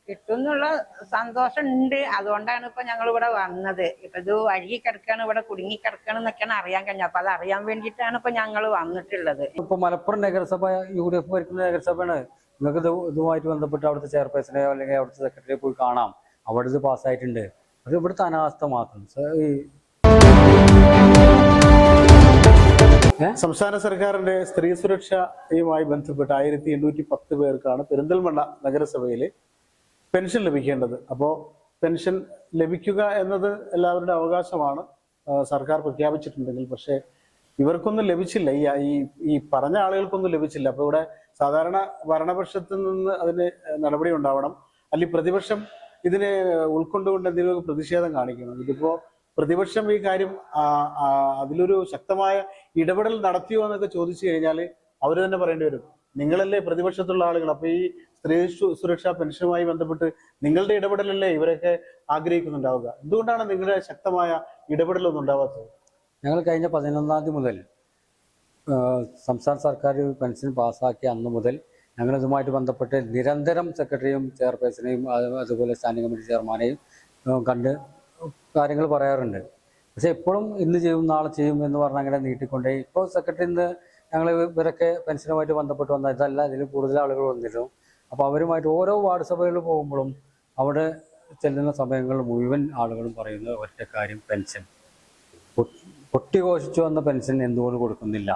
കിട്ടുന്നുള്ള സന്തോഷം ഉണ്ട്. അതുകൊണ്ടാണ് ഇപ്പൊ ഞങ്ങൾ ഇവിടെ വന്നത്. ഇപ്പൊ ഇത് വഴുകി കിടക്കാണ്, ഇവിടെ കുടുങ്ങി കിടക്കണം എന്നൊക്കെയാണ് അറിയാൻ കഴിഞ്ഞത്. അപ്പൊ അത് അറിയാൻ വേണ്ടിയിട്ടാണ് ഇപ്പൊ ഞങ്ങൾ വന്നിട്ടുള്ളത്. ഇപ്പൊ മലപ്പുറം നഗരസഭ UDF ഭരിക്കുന്ന നഗരസഭയാണ്. നിങ്ങൾക്ക് ഇതുമായിട്ട് ബന്ധപ്പെട്ട് അവിടുത്തെ ചെയർപേഴ്സണെയോ അല്ലെങ്കിൽ അവിടുത്തെ സെക്രട്ടറിയെ പോയി കാണാം. അവിടെ ഇത് പാസ്സായിട്ടുണ്ട്. അത് ഇവിടുത്തെ അനാസ്ഥ മാത്രം. സംസ്ഥാന സർക്കാരിന്റെ സ്ത്രീ സുരക്ഷയുമായി ബന്ധപ്പെട്ട് 1810 പേർക്കാണ് പെരിന്തൽമണ്ണ നഗരസഭയിൽ പെൻഷൻ ലഭിക്കേണ്ടത്. അപ്പോൾ പെൻഷൻ ലഭിക്കുക എന്നത് എല്ലാവരുടെ അവകാശമാണ്, സർക്കാർ പ്രഖ്യാപിച്ചിട്ടുണ്ടെങ്കിൽ. പക്ഷേ ഇവർക്കൊന്നും ലഭിച്ചില്ല, ഈ പറഞ്ഞ ആളുകൾക്കൊന്നും ലഭിച്ചില്ല. അപ്പോൾ ഇവിടെ സാധാരണ ഭരണപക്ഷത്തിൽ നിന്ന് അതിന് നടപടി ഉണ്ടാവണം, അല്ലെങ്കിൽ പ്രതിപക്ഷം ഇതിനെ ഉൾക്കൊണ്ടുകൊണ്ട് എന്തെങ്കിലും പ്രതിഷേധം കാണിക്കണം. ഇതിപ്പോ പ്രതിപക്ഷം ഈ കാര്യം അതിലൊരു ശക്തമായ ഇടപെടൽ നടത്തിയോ എന്നൊക്കെ ചോദിച്ചു കഴിഞ്ഞാൽ അവർ തന്നെ പറയേണ്ടി വരും, നിങ്ങളല്ലേ പ്രതിപക്ഷത്തുള്ള ആളുകൾ, അപ്പൊ ഈ സ്ത്രീ സുരക്ഷാ പെൻഷനുമായി ബന്ധപ്പെട്ട് നിങ്ങളുടെ ഇടപെടലല്ലേ ഇവരൊക്കെ ആഗ്രഹിക്കുന്നുണ്ടാവുക. എന്തുകൊണ്ടാണ് നിങ്ങളുടെ ശക്തമായ ഇടപെടലൊന്നും ഉണ്ടാവാത്തത്? ഞങ്ങൾ കഴിഞ്ഞ 11-ാം തീയതി മുതൽ സംസ്ഥാന സർക്കാർ പെൻഷൻ പാസ്സാക്കിയ അന്ന് മുതൽ ഞങ്ങൾ ഇതുമായിട്ട് ബന്ധപ്പെട്ട് നിരന്തരം സെക്രട്ടറിയും ചെയർപേഴ്സണെയും അതുപോലെ സ്റ്റാൻഡിംഗ് കമ്മിറ്റി ചെയർമാനെയും കണ്ട് കാര്യങ്ങൾ പറയാറുണ്ട്. പക്ഷെ എപ്പോഴും ഇന്ന് ചെയ്യും നാളെ ചെയ്യും എന്ന് പറഞ്ഞാൽ അങ്ങനെ നീട്ടിക്കൊണ്ടേ. ഇപ്പോൾ സെക്രട്ടറി ഇന്ന് ഞങ്ങൾ ഇവരൊക്കെ പെൻഷനുമായിട്ട് ബന്ധപ്പെട്ട് വന്ന ഇതല്ല, ഇതിൽ കൂടുതൽ ആളുകൾ വന്നിരുന്നു. അപ്പോൾ അവരുമായിട്ട് ഓരോ വാർഡ് സഭകളിൽ പോകുമ്പോഴും അവിടെ ചെല്ലുന്ന സമയങ്ങളിൽ മുഴുവൻ ആളുകളും പറയുന്ന ഒറ്റ കാര്യം, പെൻഷൻ പൊട്ടിഘോഷിച്ചു വന്ന പെൻഷൻ എന്തുകൊണ്ട് കൊടുക്കുന്നില്ല.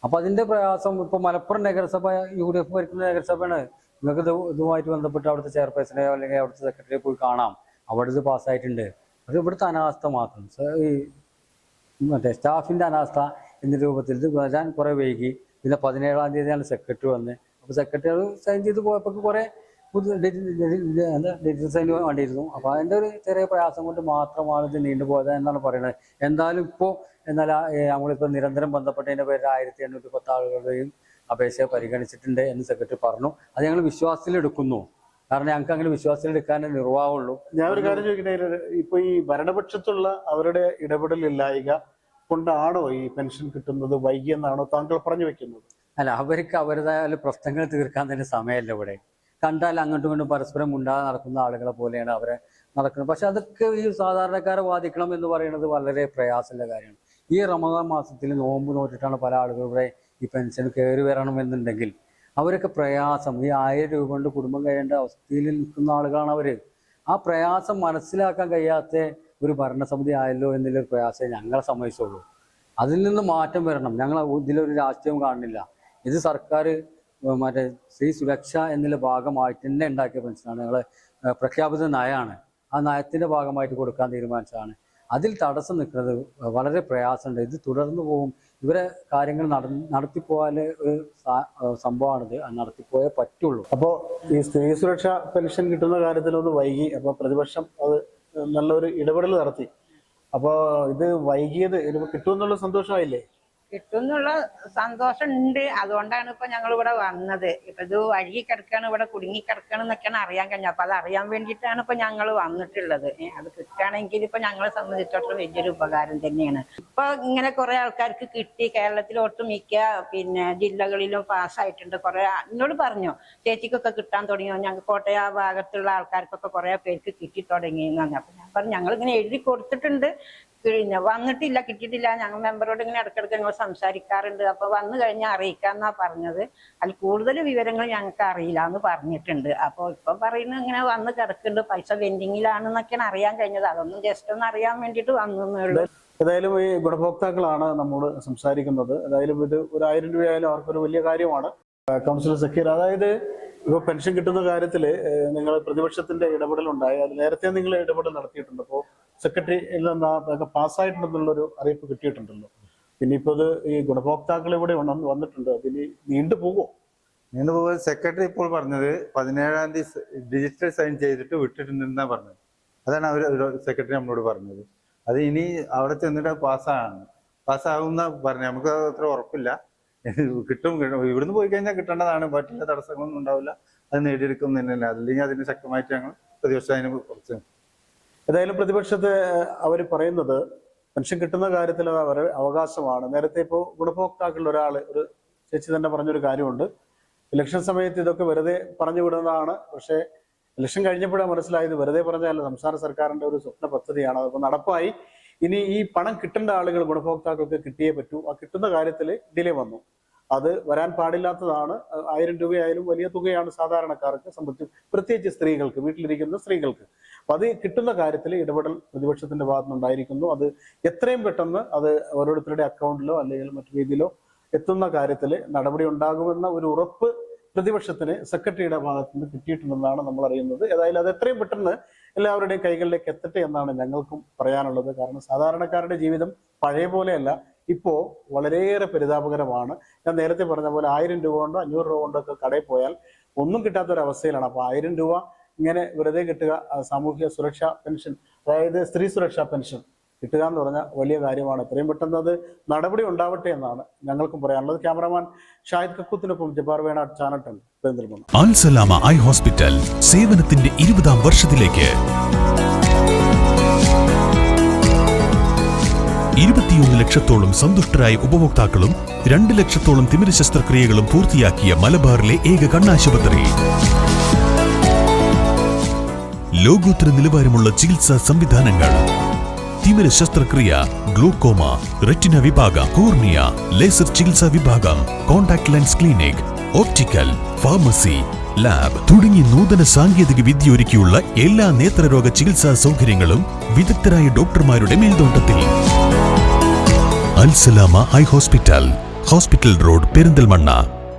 അപ്പോൾ അതിൻ്റെ പ്രയാസം ഇപ്പോൾ മലപ്പുറം നഗരസഭ UDF ഭരിക്കുന്ന നഗരസഭയാണ്. നിങ്ങൾക്ക് ഇതുമായിട്ട് ബന്ധപ്പെട്ട് അവിടുത്തെ ചെയർപേഴ്സണെയോ അല്ലെങ്കിൽ അവിടുത്തെ സെക്രട്ടറിയെ പോയി കാണാം. അവിടെ ഇത് പാസ്സായിട്ടുണ്ട്. അത് ഇവിടുത്തെ അനാസ്ഥ മാത്രം, ഈ മറ്റേ സ്റ്റാഫിൻ്റെ അനാസ്ഥ എന്ന രൂപത്തിൽ ഇത് വരാൻ കുറേ വൈകി. പിന്നെ 17-ാം തീയതിയാണ് സെക്രട്ടറി വന്നത്. അപ്പോൾ സെക്രട്ടറി അത് സൈൻ ചെയ്ത് പോയപ്പോൾ കുറേ ഡിജിറ്റൽ സൈൻ വേണ്ടിയിരുന്നു. അപ്പോൾ അതിൻ്റെ ഒരു ചെറിയ പ്രയാസം കൊണ്ട് മാത്രമാണ് ഇത് നീണ്ടുപോയത് എന്നാണ് പറയുന്നത്. എന്തായാലും ഇപ്പോൾ നമ്മളിപ്പോൾ നിരന്തരം ബന്ധപ്പെട്ടതിൻ്റെ പേരിൽ 1810 ആളുകളുടെയും അപേക്ഷ പരിഗണിച്ചിട്ടുണ്ട് എന്ന് സെക്രട്ടറി പറഞ്ഞു. അത് ഞങ്ങൾ വിശ്വാസത്തിലെടുക്കുന്നു. കാരണം ഞങ്ങൾക്ക് അങ്ങനെ വിശ്വാസത്തിലെടുക്കാനേ നിർവാഹമുള്ളൂ. ഞാൻ ഒരു കാര്യം ചോദിക്കട്ടെ, ഇപ്പൊ ഈ ഭരണപക്ഷത്തുള്ള അവരുടെ ഇടപെടലില്ലായിക കൊണ്ടാണോ ഈ പെൻഷൻ കിട്ടുന്നത് വൈകിയെന്നാണോ താങ്കൾ പറഞ്ഞു വെക്കുന്നത്? അല്ല, അവർക്ക് അവരുടേതായ പ്രശ്നങ്ങൾ തീർക്കാൻ തന്നെ സമയമല്ല. ഇവിടെ കണ്ടാൽ അങ്ങോട്ടും ഇങ്ങോട്ടും പരസ്പരം ഉണ്ടാകാതെ നടക്കുന്ന ആളുകളെ പോലെയാണ് അവരെ നടക്കുന്നത്. പക്ഷെ അതൊക്കെ ഈ സാധാരണക്കാരെ ബാധിക്കണം എന്ന് പറയുന്നത് വളരെ പ്രയാസമുള്ള കാര്യമാണ്. ഈ റമദാൻ മാസത്തിൽ നോമ്പ് നോറ്റിട്ടാണ് പല ആളുകളും ഇവിടെ ഈ പെൻഷൻ കയറി വരണമെന്നുണ്ടെങ്കിൽ അവരൊക്കെ പ്രയാസം, ഈ 1000 രൂപ കൊണ്ട് കുടുംബം കഴിയേണ്ട അവസ്ഥയിൽ നിൽക്കുന്ന ആളുകളാണ് അവർ. ആ പ്രയാസം മനസ്സിലാക്കാൻ കഴിയാത്ത ഒരു ഭരണസമിതി ആയല്ലോ എന്നുള്ളൊരു പ്രയാസമേ ഞങ്ങളെ സംബന്ധിച്ചുള്ളൂ. അതിൽ നിന്ന് മാറ്റം വരണം. ഞങ്ങൾ ഇതിലൊരു രാഷ്ട്രീയവും കാണുന്നില്ല. ഇത് സർക്കാർ മറ്റേ സ്ത്രീ സുരക്ഷ എന്നുള്ള ഭാഗമായിട്ട് തന്നെ ഉണ്ടാക്കിയ പെൻഷനാണ്. ഞങ്ങൾ പ്രഖ്യാപിത നയമാണ്. ആ നയത്തിൻ്റെ ഭാഗമായിട്ട് കൊടുക്കാൻ തീരുമാനിച്ചതാണ്. അതിൽ തടസ്സം നിൽക്കുന്നത് വളരെ പ്രയാസമുണ്ട്. ഇത് തുടർന്നു പോകും. ഇവരെ കാര്യങ്ങൾ നടത്തിപ്പോയാൽ ഒരു സംഭവമാണിത്. നടത്തിപ്പോയേ പറ്റുള്ളൂ. അപ്പോൾ ഈ സ്ത്രീ സുരക്ഷ പെൻഷൻ കിട്ടുന്ന കാര്യത്തിലൊന്ന് വൈകി. അപ്പോൾ പ്രതിപക്ഷം അത് നല്ലൊരു ഇടപെടൽ നടത്തി. അപ്പോൾ ഇത് വൈകിയത് കിട്ടുമെന്നുള്ള സന്തോഷമായില്ലേ? കിട്ടുന്നുള്ള സന്തോഷം ഉണ്ട്. അതുകൊണ്ടാണ് ഇപ്പൊ ഞങ്ങൾ ഇവിടെ വന്നത്. ഇപ്പൊ ഇത് വഴുകി കിടക്കാണ്, ഇവിടെ കുടുങ്ങി കിടക്കണം എന്നൊക്കെയാണ് അറിയാൻ കഴിഞ്ഞത്. അപ്പൊ അത് അറിയാൻ വേണ്ടിയിട്ടാണ് ഇപ്പൊ ഞങ്ങൾ വന്നിട്ടുള്ളത്. അത് കിട്ടുകയാണെങ്കിൽ ഇപ്പൊ ഞങ്ങളെ സംബന്ധിച്ചിടത്തോളം വലിയൊരു ഉപകാരം തന്നെയാണ്. ഇപ്പൊ ഇങ്ങനെ കുറെ ആൾക്കാർക്ക് കിട്ടി. കേരളത്തിലെ ഒട്ടുമിക്ക ജില്ലകളിലും പാസ്സായിട്ടുണ്ട്. കുറെ എന്നോട് പറഞ്ഞു, ചേച്ചിക്കൊക്കെ കിട്ടാൻ തുടങ്ങിയോ, ഞങ്ങൾ കോട്ടയം ഭാഗത്തുള്ള ആൾക്കാർക്കൊക്കെ കുറെ പേർക്ക് കിട്ടി തുടങ്ങി എന്ന് പറഞ്ഞു. അപ്പൊ ഞാൻ പറഞ്ഞു, ഞങ്ങളിങ്ങനെ എഴുതി കൊടുത്തിട്ടുണ്ട്, പിന്നെ വന്നിട്ടില്ല, കിട്ടിയിട്ടില്ല. ഞങ്ങൾ മെമ്പറോട് ഇങ്ങനെ ഇടയ്ക്കിടയ്ക്ക് ഞങ്ങൾ സംസാരിക്കാറുണ്ട്. അപ്പൊ വന്നു കഴിഞ്ഞാൽ അറിയിക്കാന്നാ പറഞ്ഞത്. അതിൽ കൂടുതൽ വിവരങ്ങൾ ഞങ്ങൾക്ക് അറിയില്ല എന്ന് പറഞ്ഞിട്ടുണ്ട്. അപ്പൊ ഇപ്പൊ പറയുന്നത് ഇങ്ങനെ വന്ന് കിടക്കുന്നുണ്ട്, പൈസ പെൻഡിങ്ങിലാണെന്നൊക്കെയാണ് അറിയാൻ കഴിഞ്ഞത്. അതൊന്നും ജസ്റ്റ് ഒന്ന് അറിയാൻ വേണ്ടിയിട്ട് വന്നേ. ഏതായാലും ഈ ഗുണഭോക്താക്കളാണ് നമ്മോട് സംസാരിക്കുന്നത്. ഏതായാലും ഇത് ഒരു 1000 രൂപയായാലും അവർക്കൊരു വലിയ കാര്യമാണ്. കൗൺസിലർ സക്കീർ, അതായത് ഇപ്പോൾ പെൻഷൻ കിട്ടുന്ന കാര്യത്തിൽ നിങ്ങൾ പ്രതിപക്ഷത്തിന്റെ ഇടപെടലുണ്ടായി. അത് നേരത്തെ നിങ്ങൾ ഇടപെടൽ നടത്തിയിട്ടുണ്ട്. അപ്പോൾ സെക്രട്ടറിയിൽ നിന്ന് അതൊക്കെ പാസ്സായിട്ടുണ്ടെന്നുള്ളൊരു അറിയിപ്പ് കിട്ടിയിട്ടുണ്ടല്ലോ. പിന്നെ ഇപ്പോൾ ഇത് ഈ ഗുണഭോക്താക്കൾ ഇവിടെ വന്നിട്ടുണ്ട്. അതിന് നീണ്ടുപോകുമോ? സെക്രട്ടറി ഇപ്പോൾ പറഞ്ഞത് 17-ാം തീയതി ഡിജിറ്റൽ സൈൻ ചെയ്തിട്ട് വിട്ടിട്ടുണ്ടെന്നാണ് പറഞ്ഞത്. അതാണ് സെക്രട്ടറി നമ്മളോട് പറഞ്ഞത്. അത് ഇനി അവിടെ ചെന്നിട്ട് പാസ്സാകുന്ന പറഞ്ഞു. നമുക്ക് അത്ര ഉറപ്പില്ല. കിട്ടും. ഇവിടുന്ന് പോയി കഴിഞ്ഞാൽ കിട്ടേണ്ടതാണ്. മറ്റുള്ള തടസ്സങ്ങളൊന്നും ഉണ്ടാവില്ല. അത് നേടിയെടുക്കുന്നില്ല. അല്ലെങ്കിൽ അതിന് ശക്തമായിട്ട് ഞങ്ങൾ പ്രതിപക്ഷം അതിന് കുറച്ച്. ഏതായാലും പ്രതിപക്ഷത്തെ അവർ പറയുന്നത് പെൻഷൻ കിട്ടുന്ന കാര്യത്തിൽ അത് അവരുടെ അവകാശമാണ്. നേരത്തെ ഇപ്പോൾ ഗുണഭോക്താക്കളിൽ ഒരു ചേച്ചി തന്നെ പറഞ്ഞൊരു കാര്യമുണ്ട്, ഇലക്ഷൻ സമയത്ത് ഇതൊക്കെ വെറുതെ പറഞ്ഞു വിടുന്നതാണ്. പക്ഷേ ഇലക്ഷൻ കഴിഞ്ഞപ്പോഴാണ് മനസ്സിലായത് വെറുതെ പറഞ്ഞാൽ സംസ്ഥാന സർക്കാരിന്റെ ഒരു സ്വപ്ന പദ്ധതിയാണ്. അതിപ്പോൾ നടപ്പായി. ഇനി ഈ പണം കിട്ടേണ്ട ആളുകൾ ഗുണഭോക്താക്കൾക്ക് കിട്ടിയേ പറ്റൂ. ആ കിട്ടുന്ന കാര്യത്തിൽ ഡിലേ വന്നു. അത് വരാൻ പാടില്ലാത്തതാണ്. 1000 രൂപയായാലും വലിയ തുകയാണ് സാധാരണക്കാർക്ക് സംബന്ധിച്ച്, പ്രത്യേകിച്ച് സ്ത്രീകൾക്ക്, വീട്ടിലിരിക്കുന്ന സ്ത്രീകൾക്ക്. അപ്പൊ അത് കിട്ടുന്ന കാര്യത്തിൽ ഇടപെടൽ പ്രതിപക്ഷത്തിന്റെ ഭാഗത്തുനിന്നുണ്ടായിരിക്കുന്നു. അത് എത്രയും പെട്ടെന്ന് അത് ഓരോരുത്തരുടെ അക്കൗണ്ടിലോ അല്ലെങ്കിൽ മറ്റു രീതിയിലോ എത്തുന്ന കാര്യത്തിൽ നടപടി ഉണ്ടാകുമെന്ന ഒരു ഉറപ്പ് പ്രതിപക്ഷത്തിന് സെക്രട്ടറിയുടെ ഭാഗത്ത് നിന്ന് കിട്ടിയിട്ടുണ്ടെന്നാണ് നമ്മൾ അറിയുന്നത്. ഏതായാലും അത് എത്രയും പെട്ടെന്ന് എല്ലാവരുടെയും കൈകളിലേക്ക് എത്തട്ടെ എന്നാണ് ഞങ്ങൾക്കും പറയാനുള്ളത്. കാരണം സാധാരണക്കാരുടെ ജീവിതം പഴയ പോലെയല്ല, ഇപ്പോ വളരെയേറെ പരിതാപകരമാണ്. ഞാൻ നേരത്തെ പറഞ്ഞ പോലെ 1000 രൂപ കൊണ്ടോ 500 രൂപ കൊണ്ടോ ഒക്കെ കടയിൽ പോയാൽ ഒന്നും കിട്ടാത്തൊരവസ്ഥയിലാണ്. അപ്പൊ 1000 രൂപ ഇങ്ങനെ വെറുതെ കിട്ടുക, സാമൂഹ്യ സുരക്ഷാ പെൻഷൻ, അതായത് സ്ത്രീ സുരക്ഷാ പെൻഷൻ കിട്ടുക എന്ന് പറഞ്ഞാൽ വലിയ കാര്യമാണ്. എത്രയും പെട്ടെന്ന് അത് നടപടി ഉണ്ടാവട്ടെ എന്നാണ് ഞങ്ങൾക്കും പറയാനുള്ളത്. ക്യാമറമാൻ ഷാഹിദ് കക്കൂത്തിനൊപ്പം Jabbar Venad, channel 10, Perinthalmanna. Al Salama eye hospital സേവനത്തിന്റെ 20ാം വർഷത്തിലേക്ക് 21 ലക്ഷത്തോളം സന്തുഷ്ടരായ ഉപഭോക്താക്കളും 2 ലക്ഷത്തോളം തിമിര ശസ്ത്രക്രിയകളും പൂർത്തിയാക്കിയ മലബാറിലെ ഏക കണ്ണാശുപത്രി. ലോകോത്തര നിലവാരമുള്ള ചികിത്സാ സംവിധാനങ്ങൾ, തിമിര ശസ്ത്രക്രിയ, ഗ്ലൂക്കോമ, റെറ്റിന വിഭാഗം, കോർണിയ, ലേസർ ചികിത്സാ വിഭാഗം, contact lens clinic, optical, pharmacy, lab തുടങ്ങി നൂതന സാങ്കേതിക വിദ്യ ഒരുക്കിയുള്ള എല്ലാ നേത്രരോഗ ചികിത്സാ സൗകര്യങ്ങളും വിദഗ്ധരായ ഡോക്ടർമാരുടെ മേൽനോട്ടത്തിൽ. Al Salama eye hospital, hospital road, Perinthalmanna.